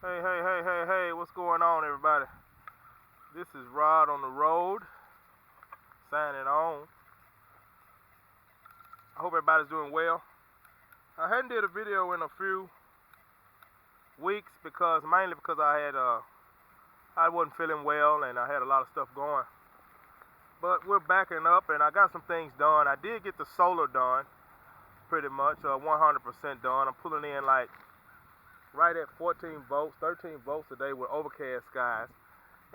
Hey, what's going on, everybody? This is Rod on the road, signing on. I hope everybody's doing well. I hadn't did a video in a few weeks mainly because I wasn't feeling well and I had a lot of stuff going. But we're backing up and I got some things done. I did get the solar done, pretty much, 100% done. I'm pulling in like right at 14 volts, 13 volts a day with overcast skies.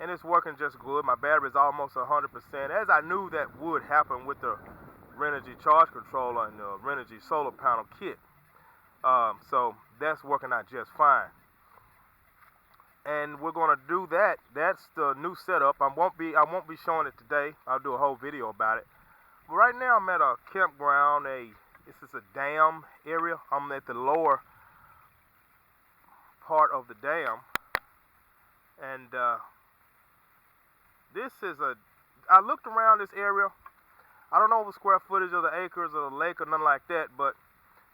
And it's working just good. My battery's almost 100%, as I knew that would happen with the Renogy charge controller and the Renogy solar panel kit. So that's working out just fine. And we're gonna do that. That's the new setup. I won't be showing it today. I'll do a whole video about it. But right now I'm at a campground. This is a dam area. I'm at the lower part of the dam, and I looked around this area. I don't know the square footage of the acres of the lake or nothing like that, but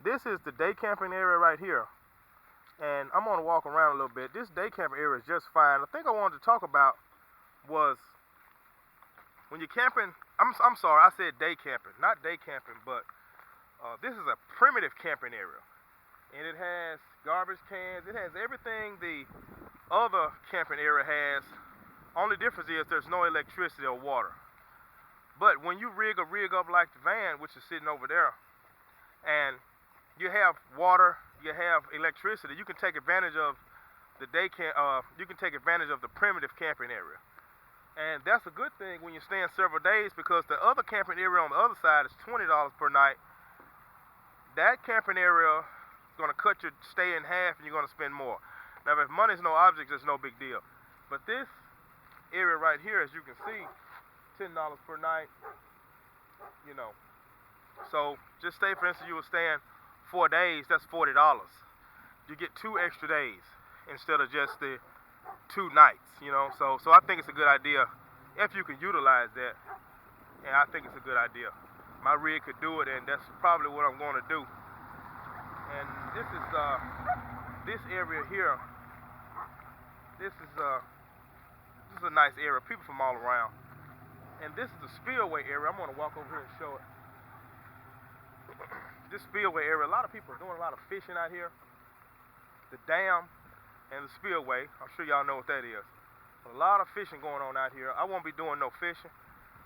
this is the day camping area right here. And I'm gonna walk around a little bit. This day camping area is just fine. The thing I wanted to talk about was when you're camping. I'm sorry, I said day camping, not day camping, but this is a primitive camping area, and it has garbage cans. It has everything the other camping area has. Only difference is there's no electricity or water. But when you rig up like the van, which is sitting over there, and you have water, you have electricity, you can take advantage of the you can take advantage of the primitive camping area. And that's a good thing when you're staying several days, because the other camping area on the other side is $20 per night. That camping area is going to cut your stay in half, and you're going to spend more. Now, if money's no object, it's no big deal. But this area right here, as you can see, $10 per night, So just say, for instance, you were staying 4 days, that's $40. You get 2 extra days instead of just the 2 nights, So I think it's a good idea if you can utilize that, and I think it's a good idea. My rig could do it, and that's probably what I'm going to do. And this is this area here. This is a nice area. People from all around. And this is the spillway area. I'm going to walk over here and show it. This spillway area, a lot of people are doing a lot of fishing out here. The dam and the spillway, I'm sure y'all know what that is. A lot of fishing going on out here. I won't be doing no fishing.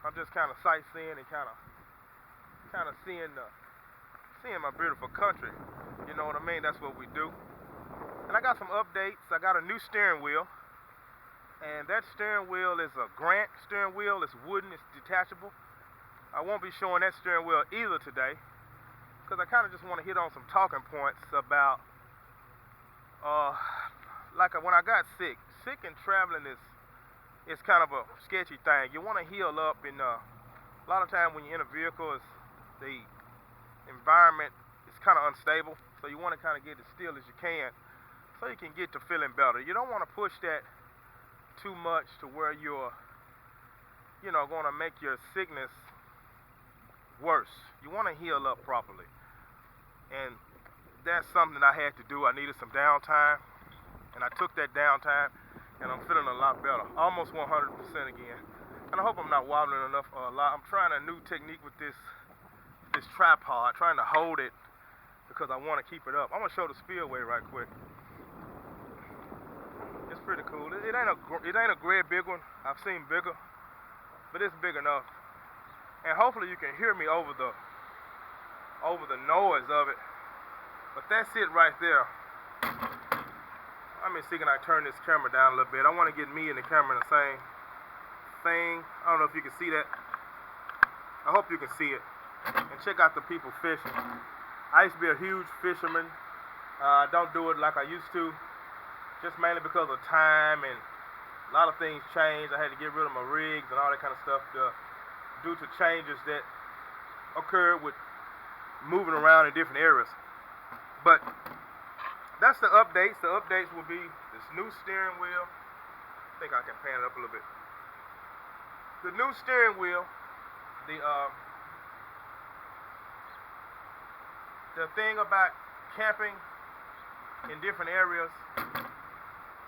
I'm just kind of sightseeing and kind of seeing my beautiful country. You know what I mean? That's what we do. And I got some updates. I got a new steering wheel. And that steering wheel is a Grant steering wheel. It's wooden, it's detachable. I won't be showing that steering wheel either today, because I kind of just want to hit on some talking points about, like when I got sick. Sick and traveling is kind of a sketchy thing. You want to heal up, and a lot of times when you're in a vehicle, the environment is kind of unstable, so you want to kind of get as still as you can so you can get to feeling better. You don't want to push that too much to where you're going to make your sickness worse. You want to heal up properly, and that's something I had to do. I needed some downtime, and I took that downtime, and I'm feeling a lot better, almost 100% again. And I hope I'm not wobbling enough a lot. I'm trying a new technique with this tripod, trying to hold it because I want to keep it up. I'm gonna show the spillway right quick. It's pretty cool. It ain't a great big one. I've seen bigger, but it's big enough. And hopefully you can hear me over the noise of it. But that's it right there. Let me see, can I turn this camera down a little bit? I want to get me and the camera in the same thing. I don't know if you can see that. I hope you can see it. And check out the people fishing. I used to be a huge fisherman. I don't do it like I used to, just mainly because of time, and a lot of things changed. I had to get rid of my rigs and all that kind of stuff due to changes that occurred with moving around in different areas. But that's the updates. The updates will be this new steering wheel. I think I can pan it up a little bit. The new steering wheel, the thing about camping in different areas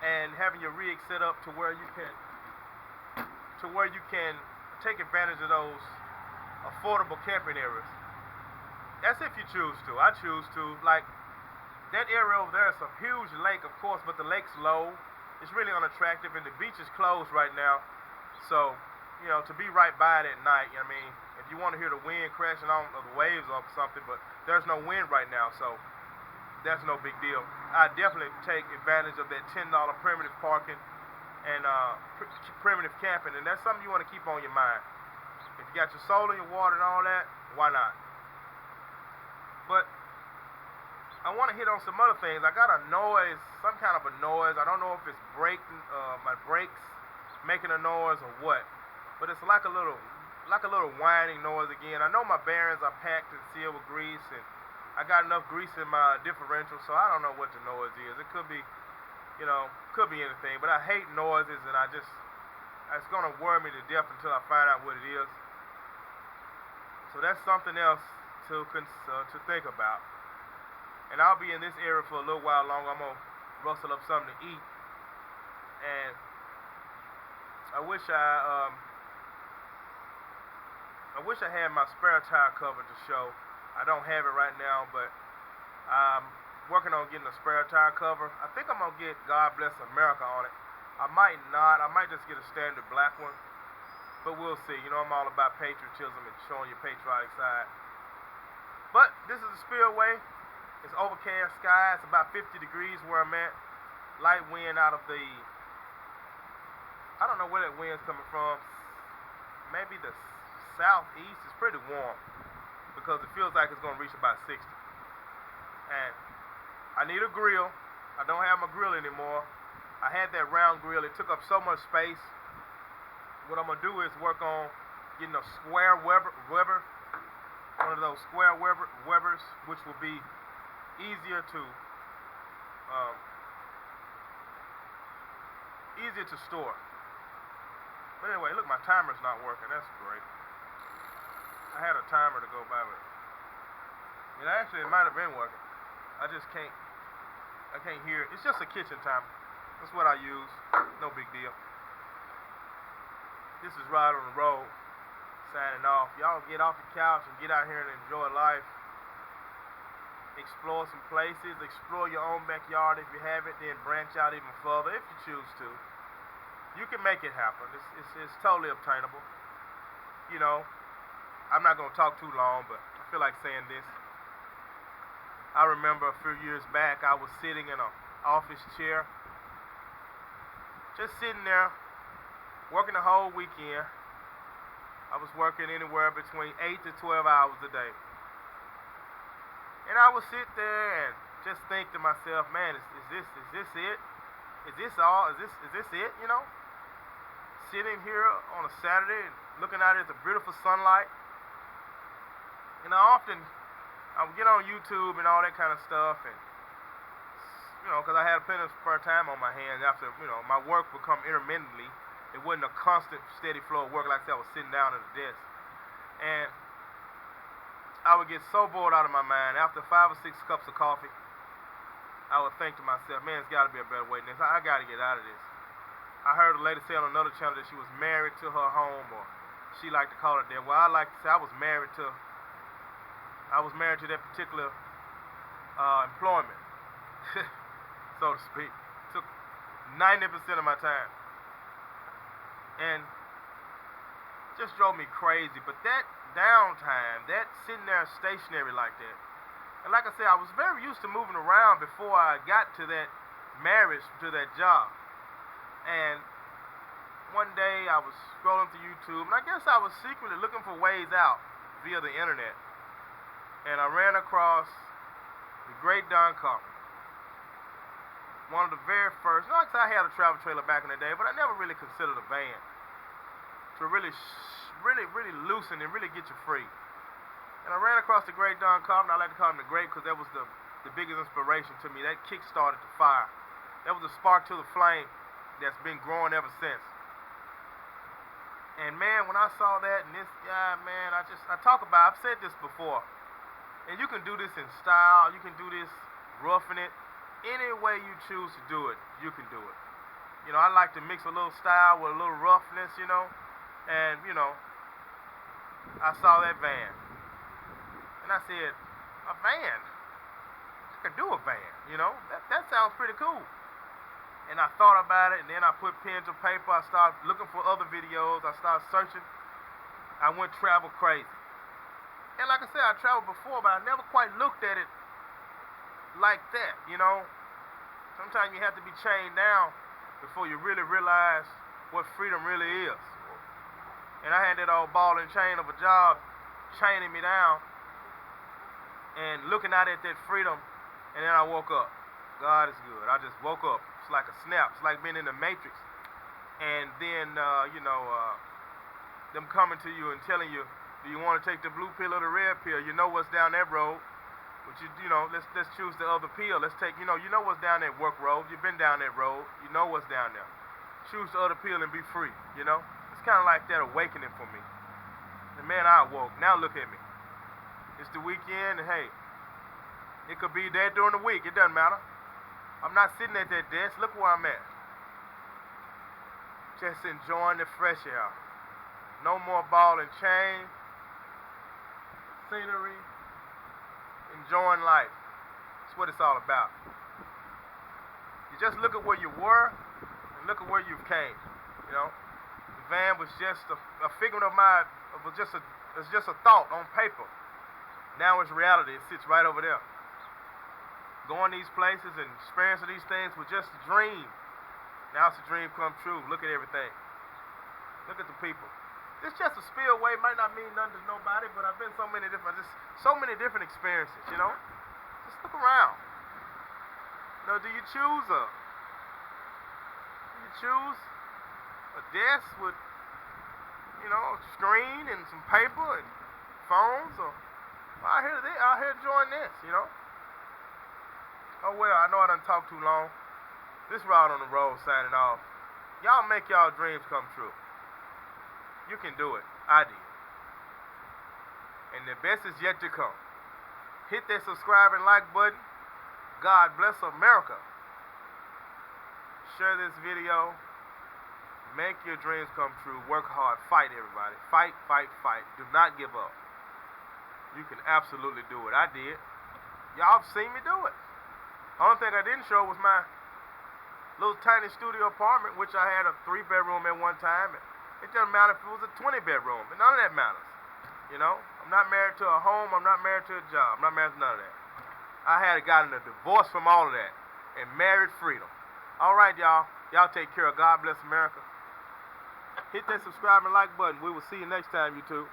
and having your rig set up to where you can take advantage of those affordable camping areas. That's if you choose to. I choose to. Like that area over there is a huge lake, of course, but the lake's low. It's really unattractive, and the beach is closed right now. So, to be right by it at night, I mean, if you want to hear the wind crashing on or the waves or something, but there's no wind right now, so that's no big deal. I definitely take advantage of that $10 primitive parking and primitive camping, and that's something you want to keep on your mind. If you got your solar, your water, and all that, why not? But I want to hit on some other things. I got a noise, some kind of a noise. I don't know if it's my brakes making a noise or what, but it's like a little whining noise again. I know my bearings are packed and sealed with grease, and I got enough grease in my differential, so I don't know what the noise is. It could be, could be anything. But I hate noises, and it's gonna worry me to death until I find out what it is. So that's something else to think about. And I'll be in this area for a little while longer. I'm gonna rustle up something to eat, and I wish I had my spare tire cover to show. I don't have it right now, but I'm working on getting a spare tire cover. I think I'm gonna get God Bless America on it. I might not. I might just get a standard black one, but we'll see. I'm all about patriotism and showing your patriotic side. But this is a spillway. It's overcast sky. It's about 50 degrees where I'm at. Light wind out of I don't know where that wind's coming from. Maybe the southeast. It's pretty warm because it feels like it's going to reach about 60. And I need a grill. I don't have my grill anymore. I had that round grill. It took up so much space. What I'm going to do is work on getting a square Weber, one of those square Webers, which will be easier to store. But anyway, look, my timer's not working. That's great. I had a timer to go by, but it might have been working. I can't hear it. It's just a kitchen timer. That's what I use. No big deal. This is Ride on the Road, signing off. Y'all get off the couch and get out here and enjoy life. Explore some places, explore your own backyard if you have it, then branch out even further if you choose to. You can make it happen. It's totally obtainable. I'm not going to talk too long, but I feel like saying this. I remember a few years back, I was sitting in an office chair, just sitting there, working the whole weekend. I was working anywhere between 8 to 12 hours a day. And I would sit there and just think to myself, man, is this it? Is this all? Is this it? Sitting here on a Saturday and looking out at the beautiful sunlight. And I would get on YouTube and all that kind of stuff, and because I had plenty of spare time on my hands after my work would come intermittently. It wasn't a constant, steady flow of work. Like I said, I was sitting down at a desk, and I would get so bored out of my mind. After 5 or 6 cups of coffee, I would think to myself, man, it's got to be a better way than this. I got to get out of this. I heard a lady say on another channel that she was married to her home, or she liked to call it that. Well, I like to say I was married to that particular employment, so to speak. It took 90% of my time, and just drove me crazy. But that downtime, that sitting there stationary like that, and like I said, I was very used to moving around before I got to that marriage, to that job. And one day I was scrolling through YouTube, and I guess I was secretly looking for ways out via the internet, and I ran across the Great Don Coffee. One of the very first, like I had a travel trailer back in the day, but I never really considered a van to really loosen and really get you free. And I ran across the Great Don Coffee, and I like to call him the Great because that was the biggest inspiration to me. That kick-started the fire. That was a spark to the flame that's been growing ever since. And man, when I saw that, and this guy, man, I've said this before, and you can do this in style, you can do this roughing it, any way you choose to do it, you can do it. You know, I like to mix a little style with a little roughness, you know. And, you know, I saw that van. And I said, a van? I could do a van, you know. That sounds pretty cool. And I thought about it, and then I put pen to paper. I started looking for other videos. I started searching. I went travel crazy. And like I said, I traveled before, but I never quite looked at it like that, you know. Sometimes you have to be chained down before you really realize what freedom really is. And I had that old ball and chain of a job chaining me down and looking out at that freedom, and then I woke up. God is good. I just woke up. It's like a snap. It's like being in the Matrix. And then, them coming to you and telling you, do you want to take the blue pill or the red pill? You know what's down that road. But you know, let's choose the other pill. Let's take, you know what's down that work road. You've been down that road. You know what's down there. Choose the other pill and be free, you know? It's kind of like that awakening for me. And man, I awoke. Now look at me. It's the weekend, and hey, it could be there during the week. It doesn't matter. I'm not sitting at that desk. Look where I'm at. Just enjoying the fresh air. No more ball and chain. Scenery. Enjoying life. That's what it's all about. You just look at where you were and look at where you've came. You know, the van was just a figment of it's just a thought on paper. Now it's reality. It sits right over there. Going these places and experiencing these things was just a dream. Now it's a dream come true. Look at everything. Look at the people. It's just a spillway. Might not mean nothing to nobody, but I've been so many different experiences, you know. Just look around. You know, do you choose a desk with, you know, a screen and some paper and phones, or out here enjoying this, you know? Oh well, I know I done talked too long. This Rod on the Road signing off. Y'all make y'all dreams come true. You can do it. I did. And the best is yet to come. Hit that subscribe and like button. God bless America. Share this video. Make your dreams come true. Work hard. Fight, everybody. Fight, fight, fight. Do not give up. You can absolutely do it. I did. Y'all have seen me do it. Only thing I didn't show was my little tiny studio apartment, which I had a 3-bedroom at one time. It doesn't matter if it was a 20-bedroom, but none of that matters. You know, I'm not married to a home. I'm not married to a job. I'm not married to none of that. I had gotten a divorce from all of that and married freedom. All right, y'all. Y'all take care. God bless America. Hit that subscribe and like button. We will see you next time, YouTube.